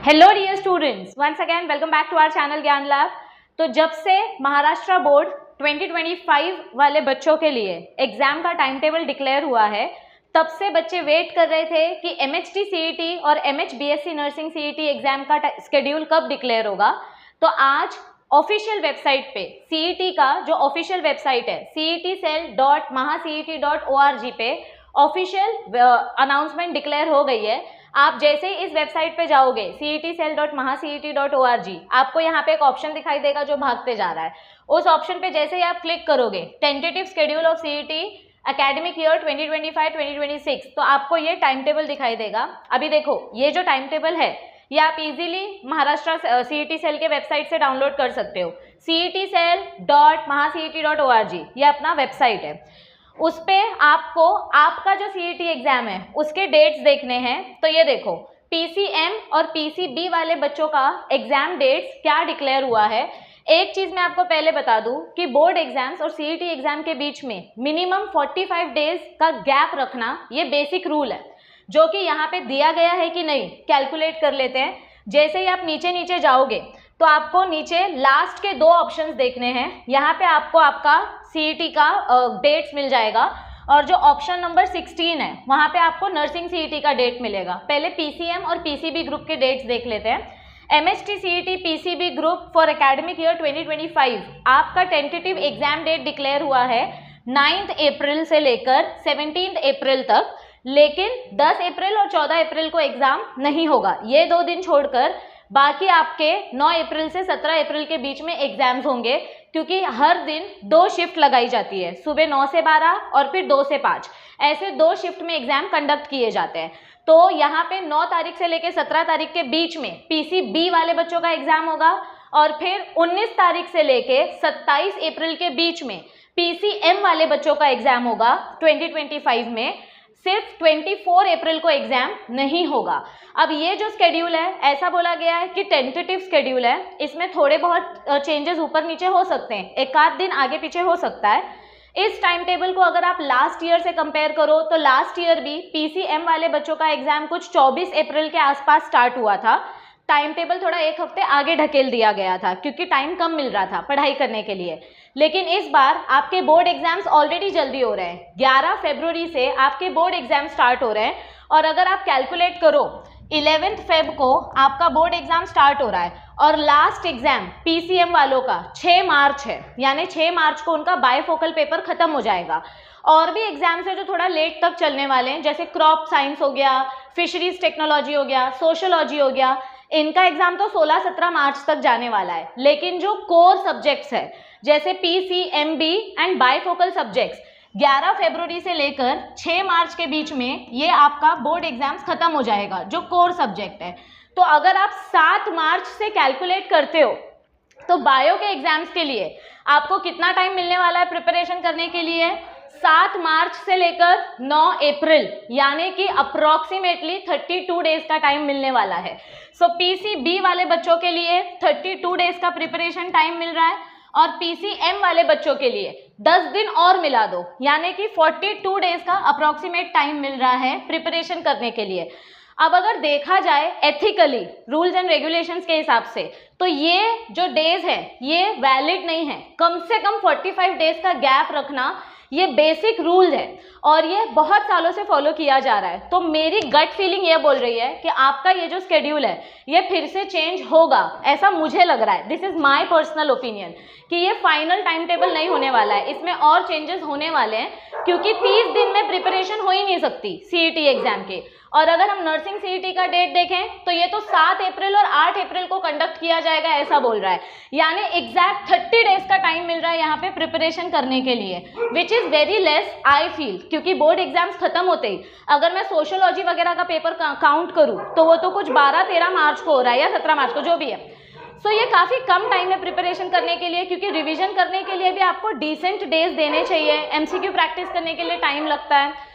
Hello dear students, once again welcome back to our channel Gyan lab. तो जब से Maharashtra board 2025 वाले बच्चों के लिए एग्जाम का टाइम टेबल डिक्लेयर हुआ है, तब से बच्चे वेट कर रहे थे कि MHT CET और MH BSc nursing CET exam का स्केड्यूल कब डिक्लेयर होगा। तो आज ऑफिशियल वेबसाइट पे CET का जो ऑफिशियल वेबसाइट है cetcell.mahacet.org पे ऑफिशियल अनाउंसमेंट डिक्लेयर हो गई है। आप जैसे ही इस वेबसाइट पे जाओगे cetcell.mahacet.org, आपको यहाँ पे एक ऑप्शन दिखाई देगा जो भागते जा रहा है। उस ऑप्शन पे जैसे ही आप क्लिक करोगे tentative schedule of CET academic year 2025-2026, तो आपको ये टाइम टेबल दिखाई देगा। अभी देखो, ये जो टाइम टेबल है ये आप इजीली महाराष्ट्र CET सेल के वेबसाइट से डाउनलोड कर सकते हो। cetcell.mahacet.org ये अपना वेबसाइट है। उस पे आपको आपका जो CET एग्जाम है उसके डेट्स देखने हैं। तो ये देखो, PCM और PCB वाले बच्चों का एग्जाम डेट्स क्या डिक्लेयर हुआ है। एक चीज मैं आपको पहले बता दूं कि बोर्ड एग्जाम्स और CET एग्जाम के बीच में मिनिमम 45 डेज का गैप रखना ये बेसिक रूल है, जो कि यहाँ पे दिया गया है कि नहीं कैलकुलेट कर लेते हैं। जैसे ही आप नीचे नीचे जाओगे तो आपको नीचे लास्ट के 2 ऑप्शंस देखने हैं। यहाँ पे आपको आपका CET का डेट्स मिल जाएगा, और जो ऑप्शन नंबर 16 है वहाँ पे आपको नर्सिंग CET का डेट मिलेगा। पहले PCM और PCB ग्रुप के डेट्स देख लेते हैं। MHT CET PCB group for academic year 2025 आपका टेंटेटिव एग्जाम डेट डिक्लेयर हुआ है 9 अप्रैल से लेकर 17 अप्रैल तक, लेकिन 10 अप्रैल और 14 अप्रैल को एग्जाम नहीं होगा। ये 2 दिन छोड़कर बाकी आपके 9 अप्रैल से 17 अप्रैल के बीच में एग्जाम्स होंगे, क्योंकि हर दिन 2 शिफ्ट लगाई जाती है, सुबह 9 से 12 और फिर 2 से 5, ऐसे 2 शिफ्ट में एग्जाम कंडक्ट किए जाते हैं। तो यहाँ पे 9 तारीख से लेकर 17 तारीख के बीच में PCB वाले बच्चों का एग्जाम होगा, और फिर 19 तारीख से लेकर 27 अप्रैल के बीच में PCM वाले बच्चों का एग्जाम होगा 2025 में। सिर्फ 24 अप्रैल को एग्जाम नहीं होगा। अब ये जो स्केड्यूल है, ऐसा बोला गया है कि टेंटेटिव स्केड्यूल है, इसमें थोड़े बहुत चेंजेस ऊपर नीचे हो सकते हैं, एक आध दिन आगे पीछे हो सकता है। इस टाइम टेबल को अगर आप लास्ट ईयर से कंपेयर करो तो लास्ट ईयर भी PCM वाले बच्चों का एग्जाम कुछ 24 अप्रैल के आसपास स्टार्ट हुआ था। टाइम टेबल थोड़ा 1 हफ्ते आगे ढकेल दिया गया था क्योंकि टाइम कम मिल रहा था पढ़ाई करने के लिए। लेकिन इस बार आपके बोर्ड एग्जाम्स ऑलरेडी जल्दी हो रहे हैं। 11 फरवरी से आपके बोर्ड एग्जाम स्टार्ट हो रहे हैं, और अगर आप कैलकुलेट करो 11 फेब को आपका बोर्ड एग्जाम स्टार्ट हो रहा है, और लास्ट एग्जाम PCM वालों का 6 मार्च है, यानी 6 मार्च को उनका बायफोकल पेपर खत्म हो जाएगा। और भी एग्जाम्स है जो थोड़ा लेट तक चलने वाले हैं, जैसे क्रॉप साइंस हो गया, फिशरीज टेक्नोलॉजी हो गया, सोशियोलॉजी हो गया। इनका एग्जाम तो 16-17 मार्च तक जाने वाला है। लेकिन जो कोर सब्जेक्ट्स है जैसे PCMB एंड बायफोकल सब्जेक्ट्स 11 फरवरी से लेकर 6 मार्च के बीच में ये आपका बोर्ड एग्जाम्स खत्म हो जाएगा, जो कोर सब्जेक्ट है। तो अगर आप 7 मार्च से कैलकुलेट करते हो तो बायो के एग्जाम्स के लिए आपको कितना टाइम मिलने वाला है प्रिपरेशन करने के लिए? 7 मार्च से लेकर 9 अप्रैल, यानी कि अप्रोक्सीमेटली 32 डेज का टाइम मिलने वाला है। सो PCB वाले बच्चों के लिए 32 डेज का प्रिपरेशन टाइम मिल रहा है, और PCM वाले बच्चों के लिए 10 दिन और मिला दो, यानी कि 42 डेज का अप्रोक्सीमेट टाइम मिल रहा है प्रिपरेशन करने के लिए। अब अगर देखा जाए एथिकली रूल्स एंड रेगुलेशंस के हिसाब से, तो ये जो डेज है ये वैलिड नहीं है। कम से कम 45 डेज का गैप रखना ये बेसिक रूल है, और ये बहुत सालों से फॉलो किया जा रहा है। तो मेरी गट फीलिंग ये बोल रही है कि आपका ये जो स्केड्यूल है ये फिर से चेंज होगा, ऐसा मुझे लग रहा है। This is my personal opinion कि ये फाइनल टाइम टेबल नहीं होने वाला है, इसमें और चेंजेस होने वाले हैं, क्योंकि 30 दिन में प्रिपरेशन हो ही नहीं सकती CET एग्जाम के। और अगर हम नर्सिंग CET का डेट देखें तो ये तो 7 अप्रैल और 8 अप्रैल को कंडक्ट किया जाएगा, ऐसा बोल रहा है। यानी एग्जैक्ट 30 डेज का टाइम मिल रहा है यहाँ पे प्रिपरेशन करने के लिए, which is very less I feel, क्योंकि बोर्ड एग्जाम्स खत्म होते ही अगर मैं सोशियोलॉजी वगैरह का पेपर काउंट करूँ तो वो तो कुछ 12-13 मार्च को हो रहा है, या 17 मार्च को, जो भी है। सो ये काफ़ी कम टाइम है प्रिपरेशन करने के लिए, क्योंकि रिवीजन करने के लिए भी आपको डिसेंट डेज देने चाहिए, MCQ प्रैक्टिस करने के लिए टाइम लगता है।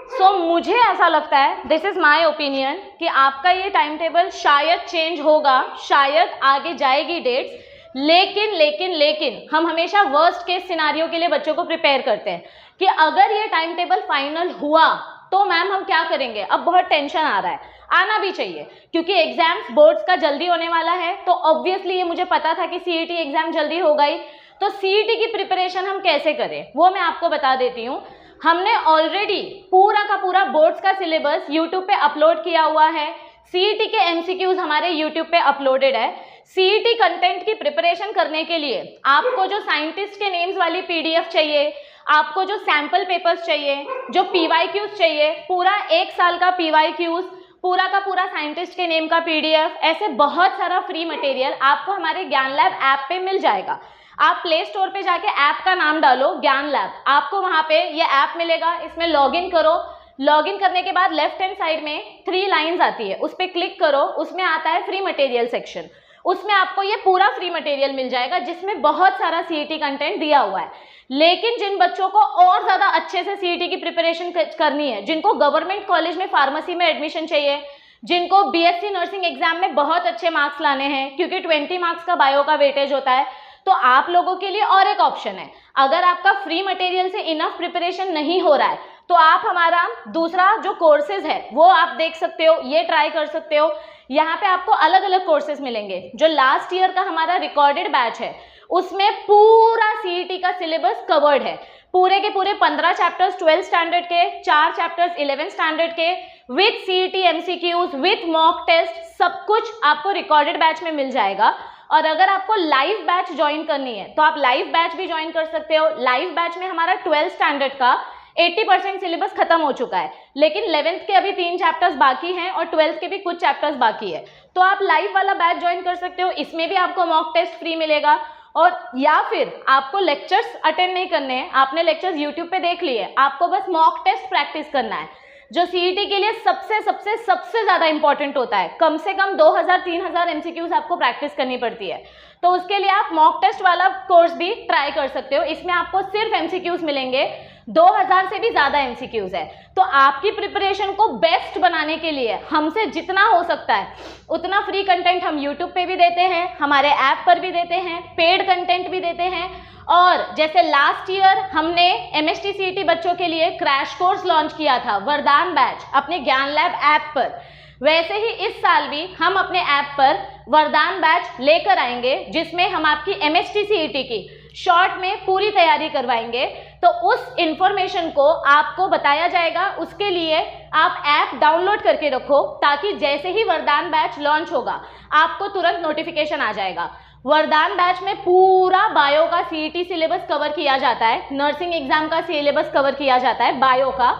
सो मुझे ऐसा लगता है, दिस इज माय ओपिनियन, कि आपका ये टाइम टेबल शायद चेंज होगा, शायद आगे जाएगी डेट्स, लेकिन हम हमेशा वर्स्ट केस सिनारियो के लिए बच्चों को प्रिपेयर करते हैं कि अगर ये टाइम टेबल फाइनल हुआ तो मैम हम क्या करेंगे, अब बहुत टेंशन आ रहा है, आना भी चाहिए क्योंकि एग्जाम्स बोर्ड्स का जल्दी होने वाला है। तो ऑब्वियसली ये मुझे पता था कि सीईटी एग्जाम जल्दी हो गई, तो सीईटी की प्रिपरेशन हम कैसे करें वो मैं आपको बता देती हूँ। हमने ऑलरेडी पूरा का पूरा बोर्ड्स का सिलेबस यूट्यूब पे अपलोड किया हुआ है। सीईटी के एमसीक्यूज हमारे यूट्यूब पे अपलोडेड है। सीईटी कंटेंट की प्रिपरेशन करने के लिए आपको जो साइंटिस्ट के नेम्स वाली पीडीएफ चाहिए, आपको जो सैंपल पेपर्स चाहिए, जो पीवाईक्यूज चाहिए, पूरा 1 साल का पीवाईक्यूज, पूरा का पूरा साइंटिस्ट के नेम का पीडीएफ, ऐसे बहुत सारा फ्री मटेरियल आपको हमारे ज्ञान लैब ऐप पे मिल जाएगा। आप प्ले स्टोर पे जाके ऐप का नाम डालो ज्ञान लैब, आपको वहां पे ये ऐप मिलेगा। इसमें लॉगिन करो, लॉगिन करने के बाद लेफ्ट हैंड साइड में 3 लाइंस आती है, उस पर क्लिक करो, उसमें आता है फ्री मटेरियल सेक्शन, उसमें आपको ये पूरा फ्री मटेरियल मिल जाएगा जिसमें बहुत सारा सीईटी कंटेंट दिया हुआ है। लेकिन जिन बच्चों को और ज्यादा अच्छे से सीईटी की प्रिपरेशन करनी है, जिनको गवर्नमेंट कॉलेज में फार्मेसी में एडमिशन चाहिए, जिनको बीएससी नर्सिंग एग्जाम में बहुत अच्छे मार्क्स लाने हैं क्योंकि 20 मार्क्स का बायो का वेटेज होता है, तो आप लोगों के लिए और एक ऑप्शन है। अगर आपका फ्री मटेरियल से इनफ प्रिपरेशन नहीं हो रहा है तो आप हमारा दूसरा जो कोर्सेज है वो आप देख सकते हो, ये ट्राई कर सकते हो। यहाँ पे आपको अलग अलग कोर्सेज मिलेंगे। जो लास्ट ईयर का हमारा रिकॉर्डेड बैच है उसमें पूरा सीईटी का सिलेबस कवर्ड है, पूरे के पूरे 15 चैप्टर्स 12 स्टैंडर्ड के, 4 चैप्टर्स 11 स्टैंडर्ड के, with CET MCQs, with mock test, सब कुछ आपको रिकॉर्डेड बैच में मिल जाएगा। और अगर आपको लाइव बैच ज्वाइन करनी है तो आप लाइव बैच भी ज्वाइन कर सकते हो। लाइव बैच में हमारा 12 स्टैंडर्ड का 80% सिलेबस खत्म हो चुका है, लेकिन 11th के अभी 3 चैप्टर्स बाकी हैं और 12th के भी कुछ चैप्टर्स बाकी है, तो आप लाइव वाला बैच ज्वाइन कर सकते हो। इसमें भी आपको मॉक टेस्ट फ्री मिलेगा। और या फिर आपको लेक्चर्स अटेंड नहीं करने हैं, आपने लेक्चर्स यूट्यूब पे देख लिए, आपको बस मॉक टेस्ट प्रैक्टिस करना है, जो सीईटी के लिए सबसे ज्यादा इंपॉर्टेंट होता है। कम से कम 2000-3000 एमसीक्यूज आपको प्रैक्टिस करनी पड़ती है, तो उसके लिए आप मॉक टेस्ट वाला कोर्स भी ट्राई कर सकते हो। इसमें आपको सिर्फ एमसीक्यूज मिलेंगे, 2000 से भी ज्यादा एमसीक्यूज है। तो आपकी प्रिपरेशन को बेस्ट बनाने के लिए हमसे जितना हो सकता है उतना फ्री कंटेंट हम यूट्यूब पे भी देते हैं, हमारे ऐप पर भी देते हैं, पेड कंटेंट भी देते हैं। और जैसे लास्ट ईयर हमने एमएसटी सीईटी बच्चों के लिए क्रैश कोर्स लॉन्च किया था, वरदान बैच, अपने ज्ञान लैब ऐप पर, वैसे ही इस साल भी हम अपने ऐप पर वरदान बैच लेकर आएंगे जिसमें हम आपकी एमएसटी सीईटी की शॉर्ट में पूरी तैयारी करवाएंगे। तो उस इंफॉर्मेशन को आपको बताया जाएगा, उसके लिए आप ऐप डाउनलोड करके रखो ताकि जैसे ही वरदान बैच लॉन्च होगा आपको तुरंत नोटिफिकेशन आ जाएगा। वरदान बैच में पूरा बायो का सीईटी सिलेबस कवर किया जाता है, नर्सिंग एग्जाम का सिलेबस कवर किया जाता है बायो का,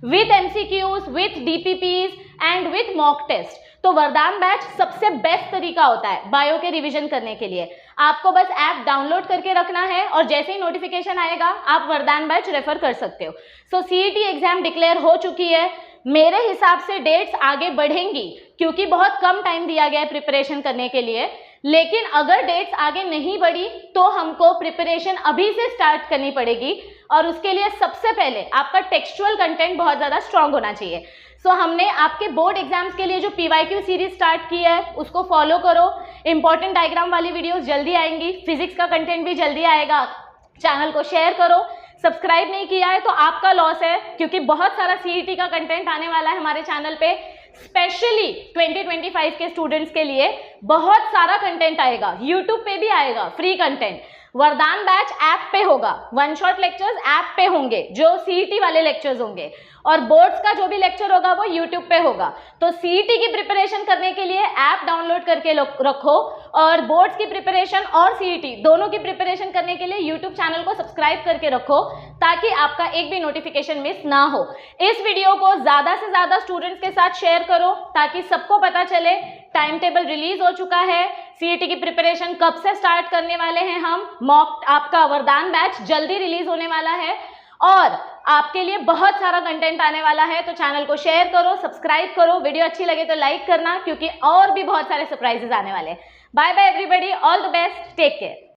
with MCQs, with DPPs and with mock test. तो वरदान बैच सबसे बेस्ट तरीका होता है बायो के रिवीजन करने के लिए। आपको बस ऐप डाउनलोड करके रखना है और जैसे ही नोटिफिकेशन आएगा आप वरदान बैच रेफर कर सकते हो। सो सीईटी एग्जाम डिक्लेयर हो चुकी है, मेरे हिसाब से डेट्स आगे बढ़ेंगी क्योंकि बहुत कम टाइम दिया गया है प्रिपरेशन करने के लिए। लेकिन अगर डेट्स आगे नहीं बढ़ी तो हमको प्रिपरेशन अभी से स्टार्ट करनी पड़ेगी और उसके लिए सबसे पहले आपका टेक्सचुअल कंटेंट बहुत ज़्यादा स्ट्रांग होना चाहिए। सो हमने आपके बोर्ड एग्जाम्स के लिए जो पीवाईक्यू सीरीज स्टार्ट की है उसको फॉलो करो। इंपॉर्टेंट डायग्राम वाली वीडियोस जल्दी आएंगी, फिजिक्स का कंटेंट भी जल्दी आएगा। चैनल को शेयर करो, सब्सक्राइब नहीं किया है तो आपका लॉस है क्योंकि बहुत सारा सीईटी का कंटेंट आने वाला है हमारे चैनल पे। स्पेशली 2025 के स्टूडेंट्स के लिए बहुत सारा कंटेंट आएगा, यूट्यूब पे भी आएगा फ्री कंटेंट। वरदान बैच ऐप पे होगा, वन शॉट लेक्चर्स ऐप पे होंगे जो सीईटी वाले लेक्चर्स होंगे, और बोर्ड्स का जो भी लेक्चर होगा वो यूट्यूब पे होगा। तो सीईटी की प्रिपरेशन करने के लिए ऐप डाउनलोड करके रखो और बोर्ड्स की प्रिपरेशन और सीईटी दोनों की प्रिपरेशन करने के लिए यूट्यूब चैनल को सब्सक्राइब करके रखो ताकि आपका एक भी नोटिफिकेशन मिस ना हो। इस वीडियो को ज़्यादा से ज़्यादा स्टूडेंट्स के साथ शेयर करो ताकि सबको पता चले टाइम टेबल रिलीज हो चुका है, सीईटी की प्रिपरेशन कब से स्टार्ट करने वाले हैं हम, मॉक आपका वरदान बैच जल्दी रिलीज होने वाला है और आपके लिए बहुत सारा कंटेंट आने वाला है। तो चैनल को शेयर करो, सब्सक्राइब करो, वीडियो अच्छी लगे तो लाइक करना क्योंकि और भी बहुत सारे सरप्राइजेस आने वाले हैं। Bye bye everybody, all the best, take care.